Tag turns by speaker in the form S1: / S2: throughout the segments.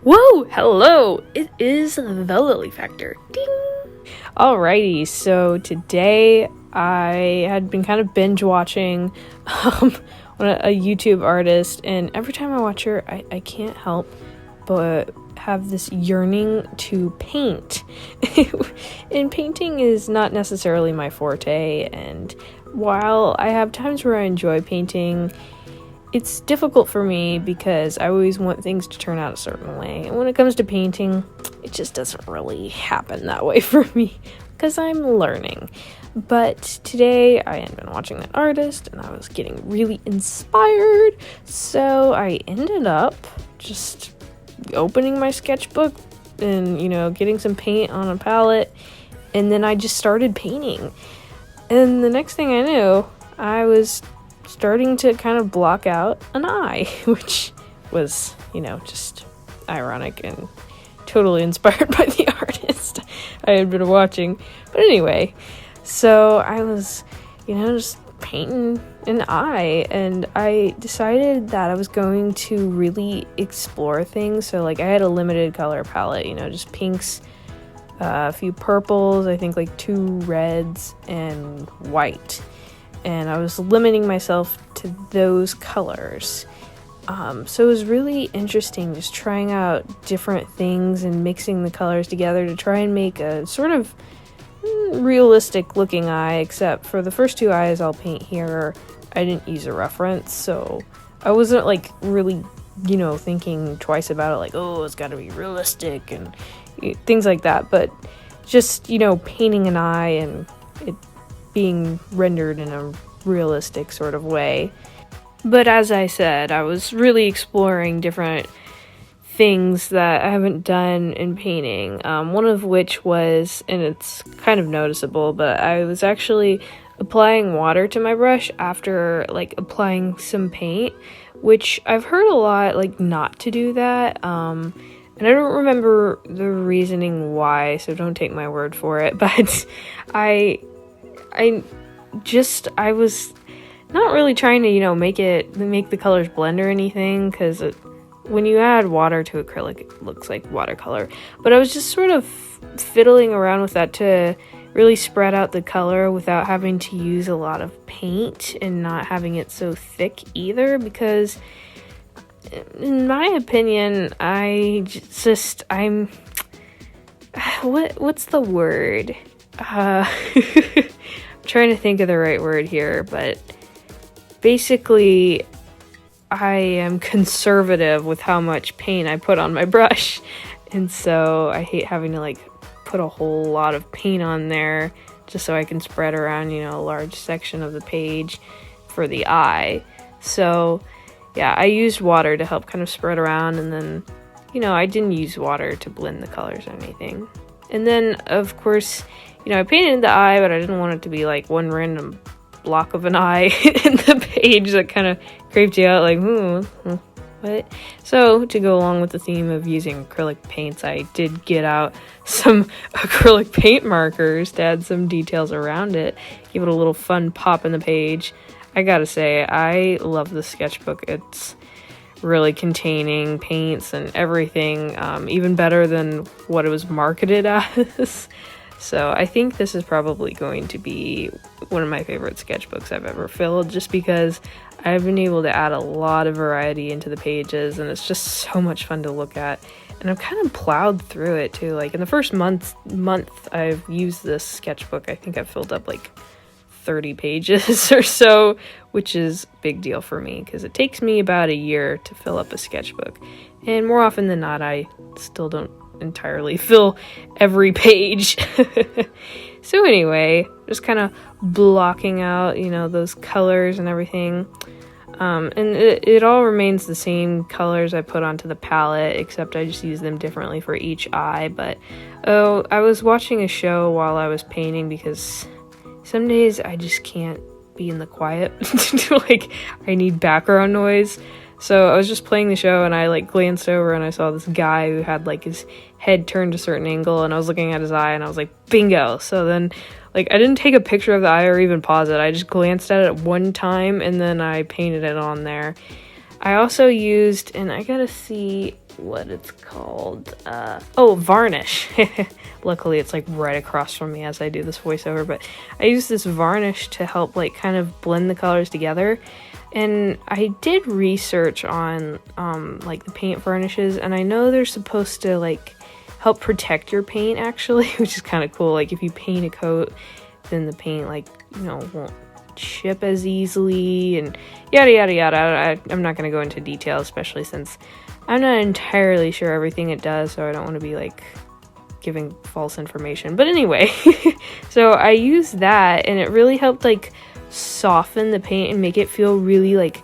S1: Whoa! Hello! It is the VLLO factor. Ding! Alrighty, so today I had been kind of binge watching a YouTube artist, and every time I watch her, I can't help but have this yearning to paint. And painting is not necessarily my forte, and while I have times where I enjoy painting, it's difficult for me because I always want things to turn out a certain way. And when it comes to painting, it just doesn't really happen that way for me because I'm learning. But today I had been watching that artist and I was getting really inspired. So I ended up just opening my sketchbook and, getting some paint on a palette. And then I just started painting. And the next thing I knew, I was starting to kind of block out an eye, which was, just ironic and totally inspired by the artist I had been watching. But anyway, so I was, just painting an eye, and I decided that I was going to really explore things. So, I had a limited color palette, just pinks, a few purples, I think 2 reds, and white. And I was limiting myself to those colors. So it was really interesting just trying out different things and mixing the colors together to try and make a sort of realistic looking eye, except for the first 2 eyes I'll paint here, I didn't use a reference, so I wasn't really, thinking twice about it, it's gotta be realistic and things like that, but just, painting an eye and it being rendered in a realistic sort of way. But as I said, I was really exploring different things that I haven't done in painting, one of which was, and it's kind of noticeable, but I was actually applying water to my brush after applying some paint, which I've heard a lot not to do that, and I don't remember the reasoning why, so don't take my word for it, but I was not really trying to, make the colors blend or anything, because when you add water to acrylic, it looks like watercolor. But I was just sort of fiddling around with that to really spread out the color without having to use a lot of paint and not having it so thick either, because in my opinion, what's the word? Trying to think of the right word here, but basically I am conservative with how much paint I put on my brush, and so I hate having to put a whole lot of paint on there just so I can spread around a large section of the page for the eye. So yeah, I used water to help kind of spread around, and then I didn't use water to blend the colors or anything. And then of course I painted the eye, but I didn't want it to be one random block of an eye in the page that kind of creeped you out, what? So, to go along with the theme of using acrylic paints, I did get out some acrylic paint markers to add some details around it, give it a little fun pop in the page. I gotta say, I love the sketchbook. It's really containing paints and everything, even better than what it was marketed as. So I think this is probably going to be one of my favorite sketchbooks I've ever filled, just because I've been able to add a lot of variety into the pages, and it's just so much fun to look at. And I've kind of plowed through it too. In the first month I've used this sketchbook, I think I've filled up 30 pages or so, which is a big deal for me because it takes me about a year to fill up a sketchbook. And more often than not, I still don't entirely fill every page. So anyway, just kind of blocking out, those colors and everything. And it all remains the same colors I put onto the palette, except I just use them differently for each eye. But, I was watching a show while I was painting because some days I just can't be in the quiet. I need background noise. So I was just playing the show, and I glanced over and I saw this guy who had his head turned a certain angle, and I was looking at his eye and I was like, bingo. So then I didn't take a picture of the eye or even pause it. I just glanced at it one time and then I painted it on there. I also used, and I gotta see what it's called, oh, varnish. Luckily it's like right across from me as I do this voiceover, but I use this varnish to help like kind of blend the colors together. And I did research on like the paint varnishes, and I know they're supposed to like help protect your paint actually, which is kind of cool. Like if you paint a coat, then the paint like, you know, won't chip as easily and yada yada yada. I'm not going to go into detail, especially since I'm not entirely sure everything it does, so I don't want to be like giving false information. But anyway, so I used that and it really helped like soften the paint and make it feel really like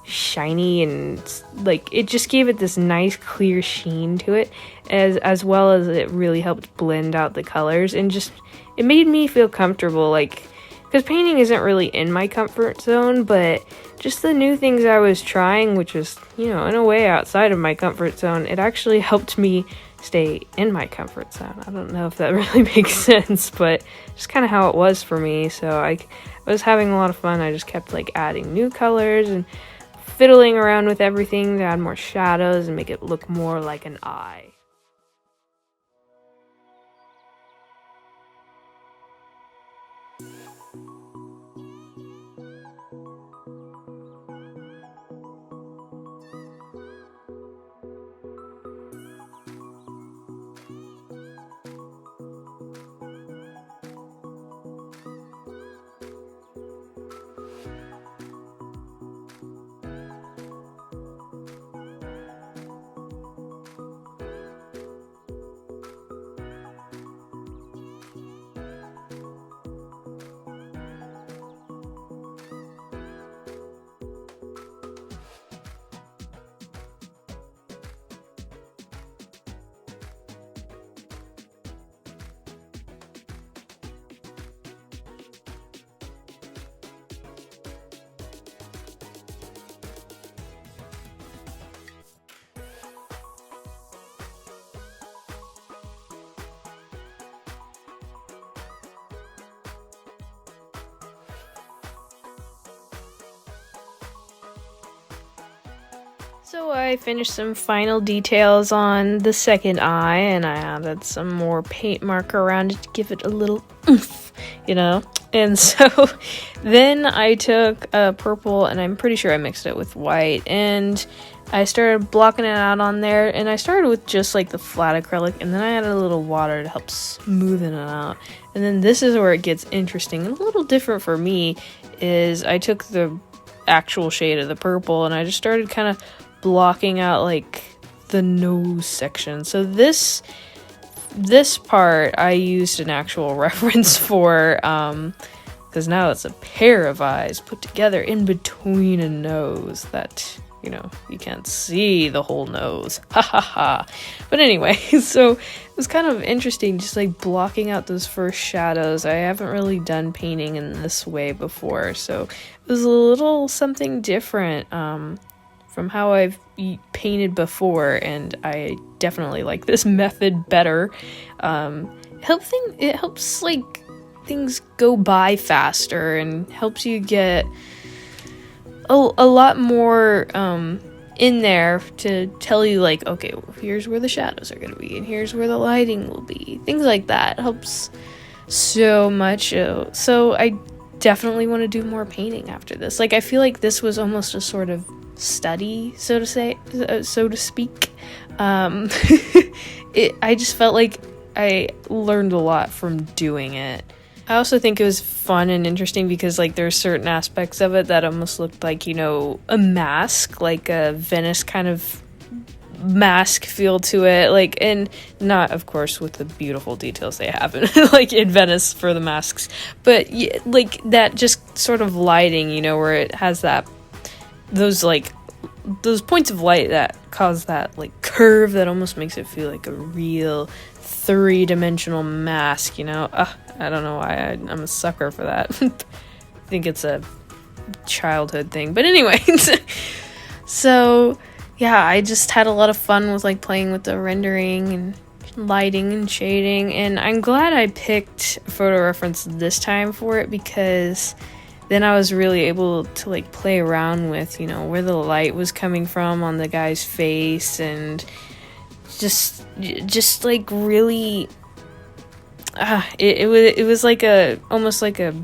S1: shiny, and like it just gave it this nice clear sheen to it, as well as it really helped blend out the colors, and just it made me feel comfortable, like, because painting isn't really in my comfort zone, but just the new things I was trying, which was, you know, in a way outside of my comfort zone, it actually helped me stay in my comfort zone. I don't know if that really makes sense, but just kind of how it was for me. So I was having a lot of fun. I just kept like adding new colors and fiddling around with everything to add more shadows and make it look more like an eye. So I finished some final details on the second eye, and I added some more paint marker around it to give it a little oomph, you know? And so then I took purple, and I'm pretty sure I mixed it with white, and I started blocking it out on there, and I started with just like the flat acrylic, and then I added a little water to help smoothen it out. And then this is where it gets interesting and a little different for me, is I took the actual shade of the purple, and I just started kind of blocking out like the nose section. So this part I used an actual reference for, because now it's a pair of eyes put together in between a nose that, you know, you can't see the whole nose. Ha ha ha. But anyway, so it was kind of interesting just like blocking out those first shadows. I haven't really done painting in this way before, so it was a little something different from how I've painted before, and I definitely like this method better. It helps like things go by faster and helps you get a lot more in there to tell you like, okay, well, here's where the shadows are going to be, and here's where the lighting will be. Things like that helps so much. So I definitely want to do more painting after this. Like, I feel like this was almost a sort of study, so to speak. I just felt like I learned a lot from doing it. I also think it was fun and interesting because like there's certain aspects of it that almost looked like, you know, a mask, like a Venice kind of mask feel to it, like, and not of course with the beautiful details they have in like in Venice for the masks, but yeah, like that just sort of lighting, you know, where it has that those points of light that cause that like curve that almost makes it feel like a real three-dimensional mask, you know. I don't know why I'm a sucker for that. I think it's a childhood thing, but anyway. So yeah, I just had a lot of fun with like playing with the rendering and lighting and shading, and I'm glad I picked photo reference this time for it, because then I was really able to like play around with, you know, where the light was coming from on the guy's face, and just like really it was like almost like a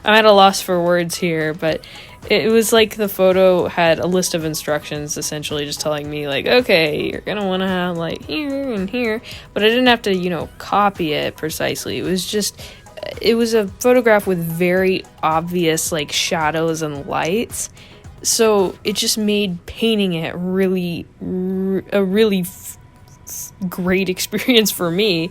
S1: I'm at a loss for words here, but it was like the photo had a list of instructions, essentially just telling me like, okay, you're gonna want to have light here and here, but I didn't have to, you know, copy it precisely. It was a photograph with very obvious like shadows and lights, so it just made painting it really great experience for me.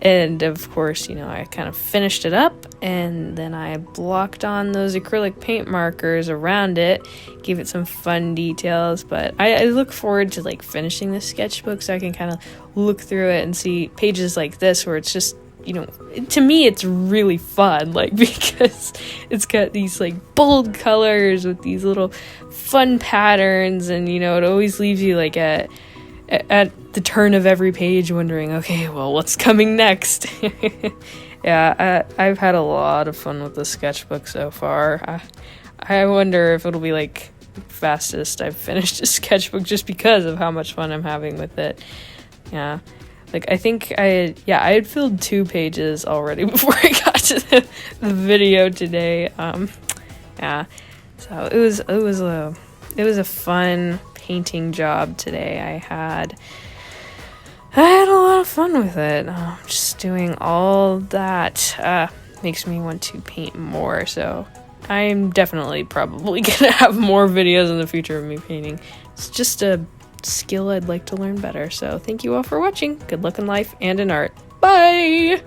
S1: And of course, you know, I kind of finished it up, and then I blocked on those acrylic paint markers around it, gave it some fun details. But I look forward to like finishing this sketchbook so I can kind of look through it and see pages like this where it's just, you know, to me it's really fun, like, because it's got these like bold colors with these little fun patterns, and you know, it always leaves you like at the turn of every page wondering, okay, well, what's coming next? Yeah, I've had a lot of fun with the sketchbook so far. I wonder if it'll be like fastest I've finished a sketchbook just because of how much fun I'm having with it. Yeah, like I think I had filled 2 pages already before I got to the video today. Yeah, so it was a fun painting job today. I had a lot of fun with it. Just doing all that makes me want to paint more, so I'm definitely probably gonna have more videos in the future of me painting. It's just a skill I'd like to learn better, so thank you all for watching. Good luck in life and in art. Bye!